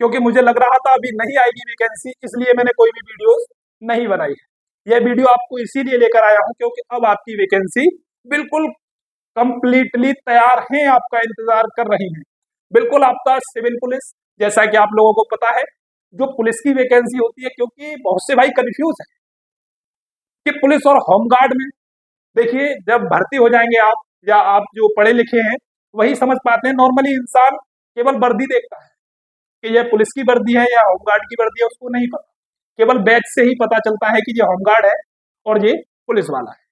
क्योंकि मुझे लग रहा था अभी नहीं आएगी वैकेंसी, इसलिए मैंने कोई भी वीडियो नहीं बनाई है। यह वीडियो आपको इसीलिए लेकर आया हूं क्योंकि अब आपकी वैकेंसी बिल्कुल कंप्लीटली तैयार है, आपका इंतजार कर रही है। बिल्कुल आपका सिविल पुलिस, जैसा कि आप लोगों को पता है, जो पुलिस की वैकेंसी होती है, क्योंकि बहुत से भाई कंफ्यूज है कि पुलिस और होमगार्ड में, देखिए जब भर्ती हो जाएंगे आप, या आप जो पढ़े लिखे हैं वही समझ पाते हैं। नॉर्मली इंसान केवल वर्दी देखता है कि यह पुलिस की वर्दी है या होमगार्ड की वर्दी है, उसको नहीं पता। केवल बैच से ही पता चलता है कि ये होमगार्ड है और ये पुलिस वाला है।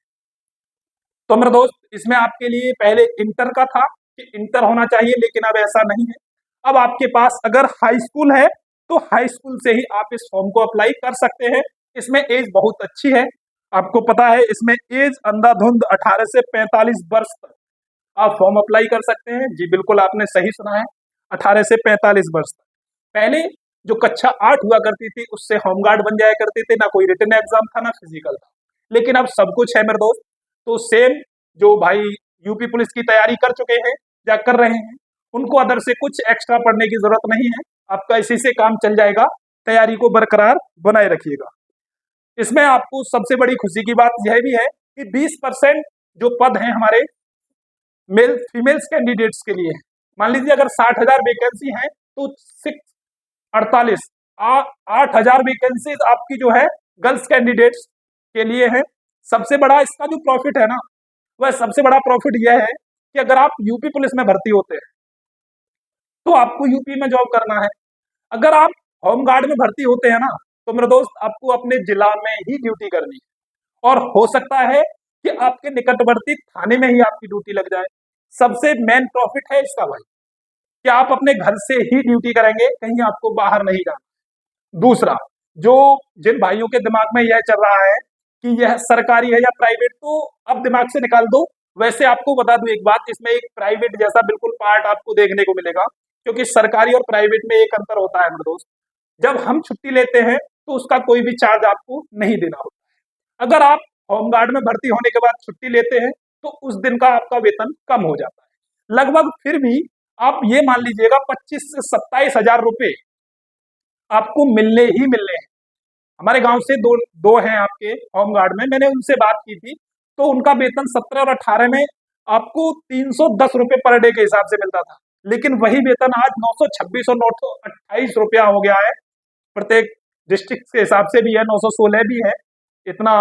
तो मेरे दोस्त, इसमें आपके लिए पहले इंटर का था कि इंटर होना चाहिए, लेकिन अब ऐसा नहीं है। अब आपके पास अगर हाई स्कूल है तो हाई स्कूल से ही आप इस फॉर्म को अप्लाई कर सकते हैं। इसमें एज बहुत अच्छी है, आपको पता है, इसमें एज अंधाधुंध 18 से 45 वर्ष तक आप फॉर्म अप्लाई कर सकते हैं। जी बिल्कुल, आपने सही सुना है, 18 से 45 वर्ष तक। पहले जो कक्षा 8 हुआ करती थी उससे होमगार्ड बन जाया करते थे, ना कोई रिटन एग्जाम था ना फिजिकल था, लेकिन अब सब कुछ है मेरे दोस्त। तो सेम जो भाई यूपी पुलिस की तैयारी कर चुके हैं या कर रहे हैं, उनको अदर से कुछ एक्स्ट्रा पढ़ने की जरूरत नहीं है, आपका इसी से काम चल जाएगा। तैयारी को बरकरार बनाए रखिएगा। इसमें आपको सबसे बड़ी खुशी की बात यह भी है कि 20% जो पद हैं हमारे मेल फीमेल्स कैंडिडेट्स के लिए, मान लीजिए अगर 60,000 वैकेंसी हैं तो 8,000 वैकेंसीज आपकी जो है गर्ल्स कैंडिडेट्स के लिए है। सबसे बड़ा इसका जो प्रॉफिट है ना, वह सबसे बड़ा प्रॉफिट यह है कि अगर आप यूपी पुलिस में भर्ती होते हैं तो आपको यूपी में जॉब करना है। अगर आप होमगार्ड में भर्ती होते हैं ना, तो मेरे दोस्त आपको अपने जिला में ही ड्यूटी करनी है, और हो सकता है कि आपके निकटवर्ती थाने में ही आपकी ड्यूटी लग जाए। सबसे मेन प्रॉफिट है इसका भाई, कि आप अपने घर से ही ड्यूटी करेंगे, कहीं आपको बाहर नहीं जाना। दूसरा, जो जिन भाइयों के दिमाग में यह चल रहा है कि यह सरकारी है या प्राइवेट, तो अब दिमाग से निकाल दो। वैसे आपको बता दूं एक बात, इसमें एक प्राइवेट जैसा बिल्कुल पार्ट आपको देखने को मिलेगा, क्योंकि सरकारी और प्राइवेट में एक अंतर होता है मेरे दोस्त। जब हम छुट्टी लेते हैं तो उसका कोई भी चार्ज आपको नहीं देना होता है। अगर आप होमगार्ड में भर्ती होने के बाद छुट्टी लेते हैं तो उस दिन का आपका वेतन कम हो जाता है लगभग। फिर भी आप ये मान लीजिएगा 25 से 27,000 रुपए आपको मिलने ही मिलने हैं। हमारे गांव से दो हैं आपके होमगार्ड में, मैंने उनसे बात की थी, तो उनका वेतन 17 और 18 में आपको 310 रुपए पर डे के हिसाब से मिलता था, लेकिन वही वेतन आज 926 और 928 रुपया हो गया है। प्रत्येक डिस्ट्रिक्ट के हिसाब से भी है, 916 भी है। इतना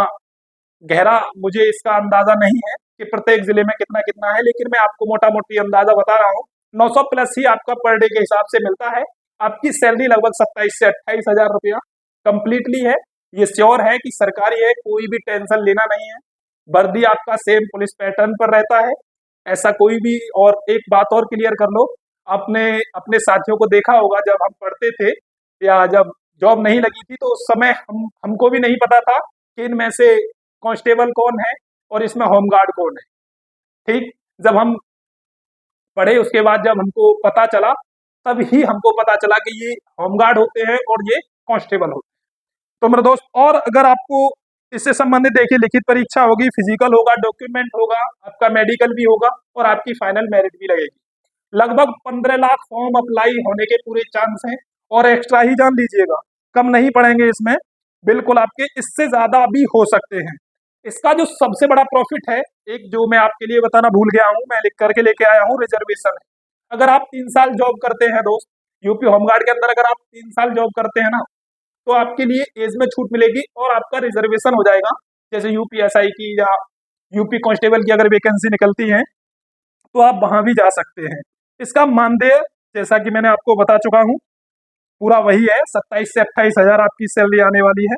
गहरा मुझे इसका अंदाजा नहीं है कि प्रत्येक जिले में कितना कितना है, लेकिन मैं आपको मोटा मोटी अंदाजा बता रहा हूँ। 900 प्लस ही आपका पर डे के हिसाब से मिलता है। आपकी सैलरी लगभग 27 से 28,000 रुपया कंप्लीटली है। ये श्योर है कि सरकारी है, कोई भी टेंशन लेना नहीं है। वर्दी आपका सेम पुलिस पैटर्न पर रहता है, ऐसा कोई भी। और एक बात और क्लियर कर लो, आपने अपने साथियों को देखा होगा, जब हम पढ़ते थे या जब जॉब नहीं लगी थी तो उस समय हमको भी नहीं पता था कि इनमें से कांस्टेबल कौन है और इसमें होमगार्ड कौन है। ठीक, जब हम पढ़े उसके बाद जब हमको पता चला, तब ही हमको पता चला कि ये होमगार्ड होते हैं और ये कांस्टेबल होते हैं। तो मेरे दोस्त, और अगर आपको इससे संबंधित देखिए, लिखित परीक्षा होगी, फिजिकल होगा, डॉक्यूमेंट होगा, आपका मेडिकल भी होगा और आपकी फाइनल मेरिट भी लगेगी। लगभग 15 लाख फॉर्म अप्लाई होने के पूरे चांस हैं, और एक्स्ट्रा ही जान लीजिएगा, कम नहीं पड़ेंगे इसमें, बिल्कुल आपके इससे ज्यादा भी हो सकते हैं। इसका जो सबसे बड़ा प्रॉफिट है, एक जो मैं आपके लिए बताना भूल गया हूं, मैं लिख करके लेके आया हूं, रिजर्वेशन है। अगर आप 3 साल जॉब करते हैं दोस्त, यूपी होमगार्ड के अंदर अगर आप 3 साल जॉब करते हैं ना, तो आपके लिए एज में छूट मिलेगी और आपका रिजर्वेशन हो जाएगा। जैसे यूपीएसआई की या यूपी कांस्टेबल की अगर वैकेंसी निकलती है तो आप वहां भी जा सकते हैं। इसका मानदेय जैसा कि मैंने आपको बता चुका हूं, पूरा वही है, 27 से 28,000 आपकी सैलरी आने वाली है।